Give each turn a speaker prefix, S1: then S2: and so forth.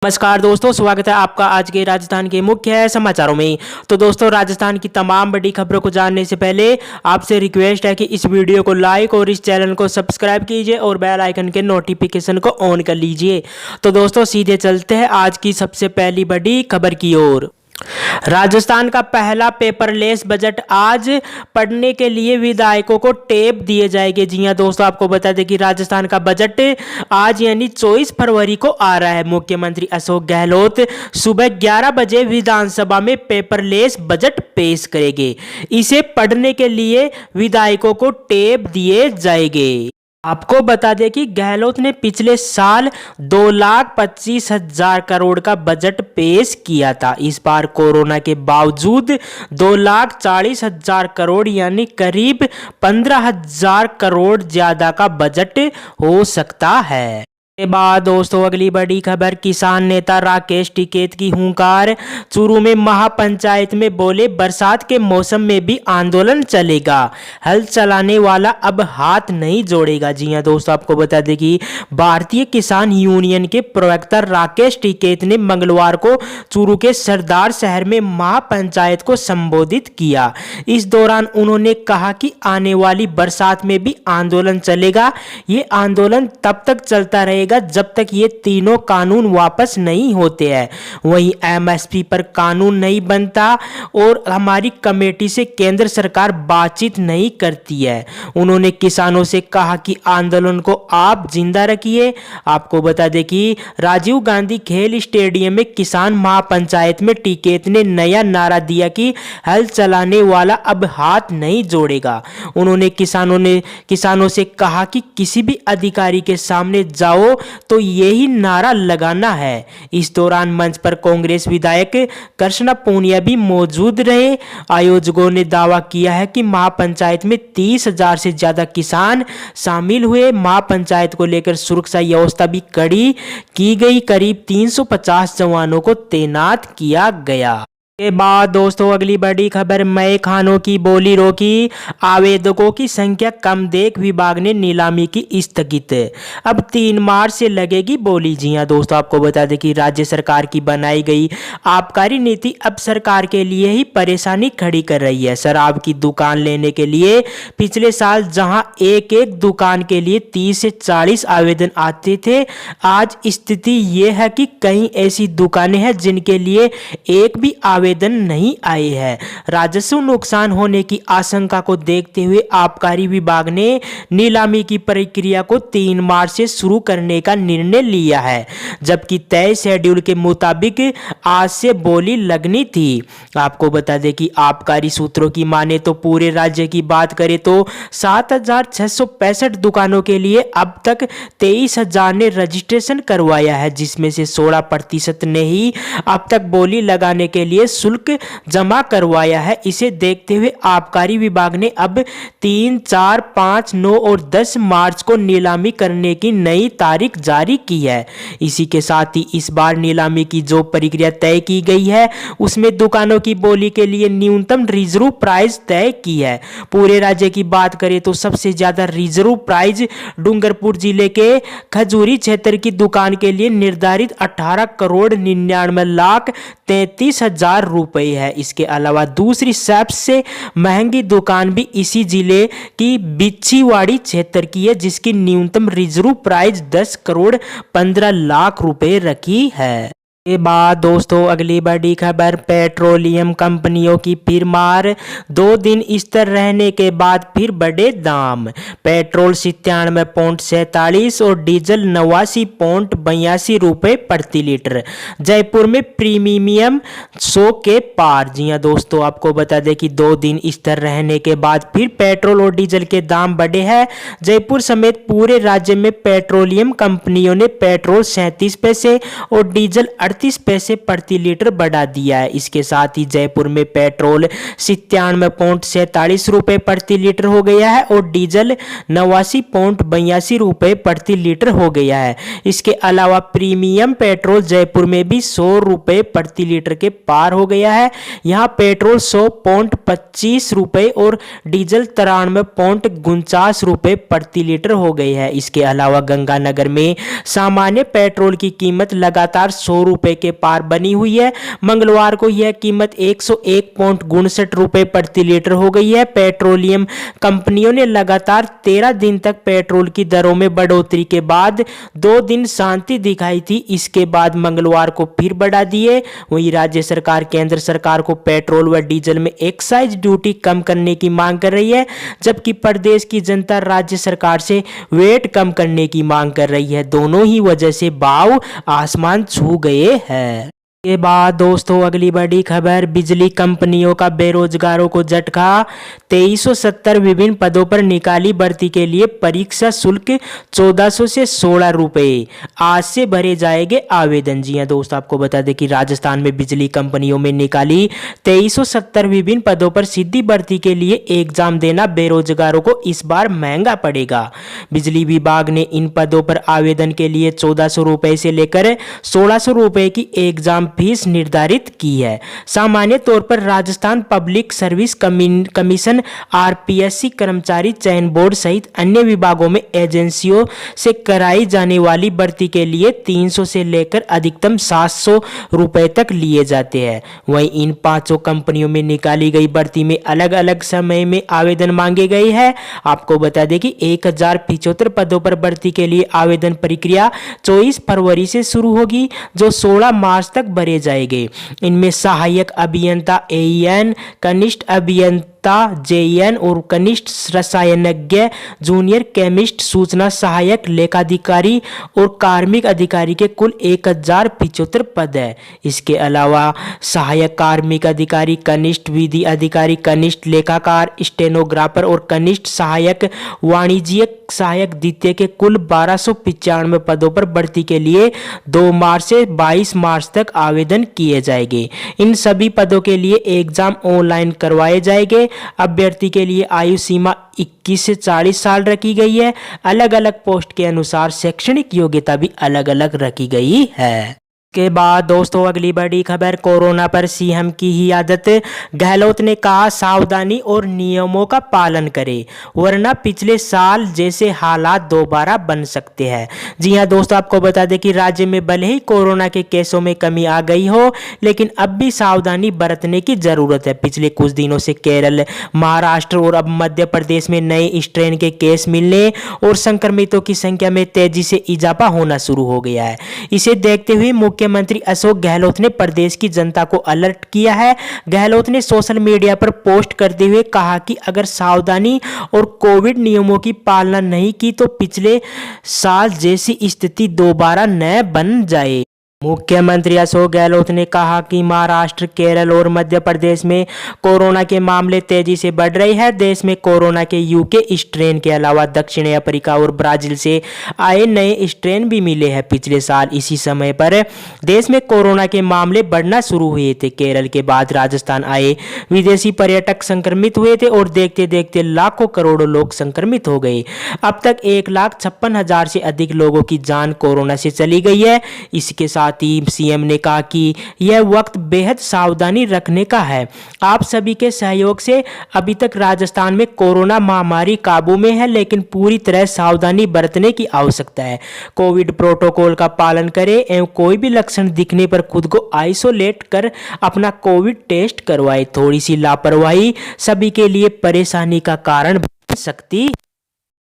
S1: नमस्कार दोस्तों, स्वागत है आपका आज के राजस्थान के मुख्य समाचारों में। तो दोस्तों, राजस्थान की तमाम बड़ी खबरों को जानने से पहले आपसे रिक्वेस्ट है कि इस वीडियो को लाइक और इस चैनल को सब्सक्राइब कीजिए और बेल आइकन के नोटिफिकेशन को ऑन कर लीजिए। तो दोस्तों, सीधे चलते हैं आज की सबसे पहली बड़ी खबर की ओर। राजस्थान का पहला पेपरलेस बजट आज पढ़ने के लिए विधायकों को टेप दिए जाएंगे। जी हां दोस्तों, आपको बता दें कि राजस्थान का बजट आज यानी 24 फरवरी को आ रहा है। मुख्यमंत्री अशोक गहलोत सुबह 11 बजे विधानसभा में पेपरलेस बजट पेश करेंगे। इसे पढ़ने के लिए विधायकों को टेप दिए जाएंगे। आपको बता दें कि गहलोत ने पिछले साल 2,25,000 करोड़ का बजट पेश किया था। इस बार कोरोना के बावजूद 2,40,000 करोड़ यानी करीब 15,000 करोड़ ज्यादा का बजट हो सकता है। के बाद दोस्तों, अगली बड़ी खबर। किसान नेता राकेश टिकैत की हुंकार। चूरू में महापंचायत में बोले, बरसात के मौसम में भी आंदोलन चलेगा, हल चलाने वाला अब हाथ नहीं जोड़ेगा। जी हां दोस्तों, आपको बता दें कि भारतीय किसान यूनियन के प्रवक्ता राकेश टिकैत ने मंगलवार को चूरू के सरदार शहर में महापंचायत को संबोधित किया। इस दौरान उन्होंने कहा कि आने वाली बरसात में भी आंदोलन चलेगा। ये आंदोलन तब तक चलता रहेगा जब तक ये तीनों कानून वापस नहीं होते हैं। वहीं एमएसपी पर कानून नहीं बनता और हमारी कमेटी से केंद्र सरकार बातचीत नहीं करती है। उन्होंने किसानों से कहा कि आंदोलन को आप जिंदा रखिए। आपको बता दें कि राजीव गांधी खेल स्टेडियम में किसान महापंचायत में टिकैत ने नया नारा दिया कि हल चलाने वाला अब हाथ नहीं जोड़ेगा। उन्होंने किसानों से कहा कि किसी भी अधिकारी के सामने जाओ तो यही नारा लगाना है। इस दौरान मंच पर कांग्रेस विधायक कृष्णा पूनिया भी मौजूद रहे। आयोजकों ने दावा किया है कि महापंचायत में 30,000 से ज्यादा किसान शामिल हुए। महापंचायत को लेकर सुरक्षा व्यवस्था भी कड़ी की गई। करीब 350 जवानों को तैनात किया गया। के बाद दोस्तों, अगली बड़ी खबर। मई खानों की बोली रोकी, आवेदकों की संख्या कम देख विभाग ने नीलामी की स्थगित। अब 3 मार्च से लगेगी बोली। जी हां दोस्तों, आपको बता दें कि राज्य सरकार की बनाई गई आबकारी नीति अब सरकार के लिए ही परेशानी खड़ी कर रही है। शराब की दुकान लेने के लिए पिछले साल जहां एक दुकान के लिए 30 से 40 आवेदन आते थे, आज स्थिति यह है कि कई ऐसी दुकानें हैं जिनके लिए एक भी आवेदन नहीं आए हैं। राजस्व नुकसान होने की आशंका को देखते हुए आबकारी विभाग ने नीलामी की प्रक्रिया को 3 मार्च से शुरू करने का निर्णय लिया है, जबकि तय शेड्यूल के मुताबिक आज से बोली लगनी थी। आपको बता दें कि आबकारी सूत्रों की माने तो पूरे राज्य की बात करें तो 7,665 दुकानों के लिए अब तक 23,000 ने रजिस्ट्रेशन करवाया है, जिसमें से 16% ने ही अब तक बोली लगाने के लिए शुल्क जमा करवाया है। इसे देखते हुए आबकारी विभाग ने अब 3, 4, 5, 9 और 10 मार्च को नीलामी करने की नई तारीख जारी की है। इसी के साथ ही इस बार नीलामी की जो प्रक्रिया तय की गई है उसमें दुकानों की बोली के लिए न्यूनतम रिजर्व प्राइस तय की है। पूरे राज्य की बात करें तो सबसे ज्यादा रिजर्व प्राइस डूंगरपुर जिले के खजूरी क्षेत्र की दुकान के लिए निर्धारित 18,99,33,000 रुपए है। इसके अलावा दूसरी सबसे महंगी दुकान भी इसी जिले की बिच्छीवाड़ी क्षेत्र की है, जिसकी न्यूनतम रिजर्व प्राइस 10,15,00,000 रुपए रखी है। के बाद दोस्तों, अगली बड़ी खबर। पेट्रोलियम कंपनियों की फिर मार, 2 दिन स्थिर रहने के बाद फिर बढ़े दाम। पेट्रोल 97.47 और डीजल 89.82 रुपए प्रति लीटर। जयपुर में प्रीमियम 100 के पार। जी हां दोस्तों, आपको बता दें कि 2 दिन स्थिर रहने के बाद फिर पेट्रोल और डीजल के दाम बढ़े हैं। जयपुर समेत पूरे राज्य में पेट्रोलियम कंपनियों ने पेट्रोल 37 पैसे और डीजल 38 पैसे प्रति लीटर बढ़ा दिया है। इसके साथ ही जयपुर में पेट्रोल 97.47 रुपये प्रति लीटर हो गया है और डीजल 89.82 रुपये प्रति लीटर हो गया है। इसके अलावा प्रीमियम पेट्रोल जयपुर में भी 100 रुपये प्रति लीटर के पार हो गया है। यहाँ पेट्रोल 100.25 रुपये और डीजल 93.49 रुपये प्रति लीटर हो गई है। इसके अलावा गंगानगर में सामान्य पेट्रोल की कीमत लगातार 100 रुपये के पार बनी हुई है। मंगलवार को यह कीमत 101.59 रुपये प्रति लीटर हो गई है। पेट्रोलियम कंपनियों ने लगातार 13 दिन तक पेट्रोल की दरों में बढ़ोतरी के बाद 2 दिन शांति दिखाई थी। इसके बाद मंगलवार को फिर बढ़ा दिए। वहीं राज्य सरकार केंद्र सरकार को पेट्रोल व डीजल में एक्साइज ड्यूटी कम करने की मांग कर रही है, जबकि प्रदेश की जनता राज्य सरकार से वेट कम करने की मांग कर रही है। दोनों ही वजह से भाव आसमान छू गए हैं। के बाद दोस्तों अगली बड़ी खबर, बिजली कंपनियों का बेरोजगारों को झटका। 2370 विभिन्न पदों पर निकाली भर्ती के लिए परीक्षा शुल्क 1400 से 16 रुपये। आज से भरे जाएंगे आवेदन। जी हां दोस्तों, आपको बता दें कि राजस्थान में बिजली कंपनियों में निकाली 2370 विभिन्न पदों पर सीधी भर्ती के लिए एग्जाम देना बेरोजगारों को इस बार महंगा पड़ेगा। बिजली विभाग ने इन पदों पर आवेदन के लिए 1400 रुपये से लेकर 1600 रुपये की एग्जाम फीस निर्धारित की है। सामान्य तौर पर Rajasthan public service commission RPSC कर्मचारी चयन बोर्ड सहित अन्य विभागों में एजेंसियों से कराई जाने वाली भर्ती के लिए 300 से लेकर अधिकतम 700 रुपए तक लिए जाते हैं। वहीं इन पांचों कंपनियों में निकाली गई भर्ती में अलग अलग समय में आवेदन मांगे गए हैं। आपको बता दें कि 1075 पदों पर भर्ती के लिए आवेदन प्रक्रिया 24 फरवरी से शुरू होगी, जो 16 मार्च तक भरे जाएंगे। इनमें सहायक अभियंता एईएन, कनिष्ठ अभियंता जेईएन और कनिष्ठ रसायनज्ञ, जूनियर केमिस्ट, सूचना सहायक, लेखाधिकारी और कार्मिक अधिकारी के कुल 1075 पद है। इसके अलावा सहायक कार्मिक अधिकारी, कनिष्ठ विधि अधिकारी, कनिष्ठ लेखाकार, स्टेनोग्राफर और कनिष्ठ सहायक वाणिज्यिक सहायक द्वितीय के कुल 1295 पदों पर भर्ती के लिए 2 मार्च से 22 मार्च तक आवेदन किए जाएंगे। इन सभी पदों के लिए एग्जाम ऑनलाइन करवाए जाएंगे। अभ्यर्थी के लिए आयु सीमा 21 से 40 साल रखी गई है। अलग अलग पोस्ट के अनुसार शैक्षणिक योग्यता भी अलग अलग रखी गई है। के बाद दोस्तों अगली बड़ी खबर, कोरोना पर सीएम की ही आदत। गहलोत ने कहा सावधानी और नियमों का पालन करें, वरना पिछले साल जैसे हालात दोबारा बन सकते हैं। जी हां दोस्तों, आपको बता दें कि राज्य में भले ही कोरोना के केसों में कमी आ गई हो, लेकिन अब भी सावधानी बरतने की जरूरत है। पिछले कुछ दिनों से केरल, महाराष्ट्र और अब मध्य प्रदेश में नए स्ट्रेन के केस मिलने और संक्रमितों की संख्या में तेजी से इजाफा होना शुरू हो गया है। इसे देखते हुए मुख्यमंत्री अशोक गहलोत ने प्रदेश की जनता को अलर्ट किया है। गहलोत ने सोशल मीडिया पर पोस्ट करते हुए कहा कि अगर सावधानी और कोविड नियमों की पालना नहीं की तो पिछले साल जैसी स्थिति दोबारा न बन जाए। मुख्यमंत्री अशोक गहलोत ने कहा कि महाराष्ट्र, केरल और मध्य प्रदेश में कोरोना के मामले तेजी से बढ़ रहे हैं। देश में कोरोना के यूके स्ट्रेन के अलावा दक्षिण अफ्रीका और ब्राजील से आए नए स्ट्रेन भी मिले हैं। पिछले साल इसी समय पर देश में कोरोना के मामले बढ़ना शुरू हुए थे। केरल के बाद राजस्थान आए विदेशी पर्यटक संक्रमित हुए थे और देखते देखते लाखों करोड़ों लोग संक्रमित हो गए। अब तक 1,56,000 से अधिक लोगों की जान कोरोना से चली गई है। इसके साथ सीएम ने कहा कि यह वक्त बेहद सावधानी रखने का है। आप सभी के सहयोग से अभी तक राजस्थान में कोरोना महामारी काबू में है, लेकिन पूरी तरह सावधानी बरतने की आवश्यकता है। कोविड प्रोटोकॉल का पालन करें एवं कोई भी लक्षण दिखने पर खुद को आइसोलेट कर अपना कोविड टेस्ट करवाएं। थोड़ी सी लापरवाही सभी के लिए परेशानी का कारण बन सकती